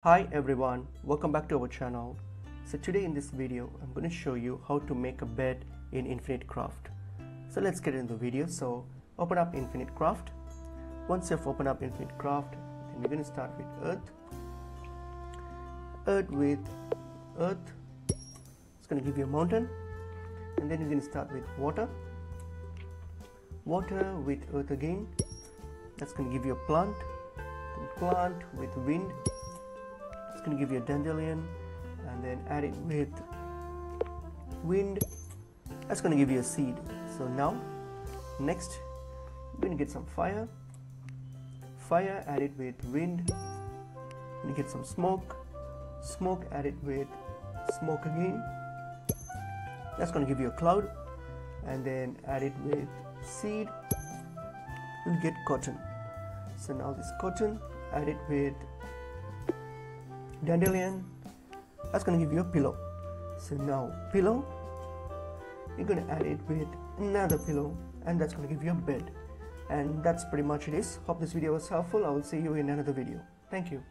Hi everyone, welcome back to our channel. So today in this video I'm going to show you how to make a bed in Infinite Craft. So let's get into the video. So open up Infinite Craft. Once you've opened up Infinite Craft, then we're going to start with earth. Earth. It's going to give you a mountain, and then you're going to start with water with earth again. That's going to give you a plant with wind. It's going to give you a dandelion, and then add it with wind. That's going to give you a seed. So now next we're going to get some fire, add it with wind. You get some smoke, add it with smoke again. That's going to give you a cloud, and then add it with seed. You'll get cotton. So now this cotton, add it with dandelion. That's going to give you a pillow. So now pillow, you're going to add it with another pillow, and that's going to give you a bed. And that's pretty much it is. Hope this video was helpful. I will see you in another video. Thank you.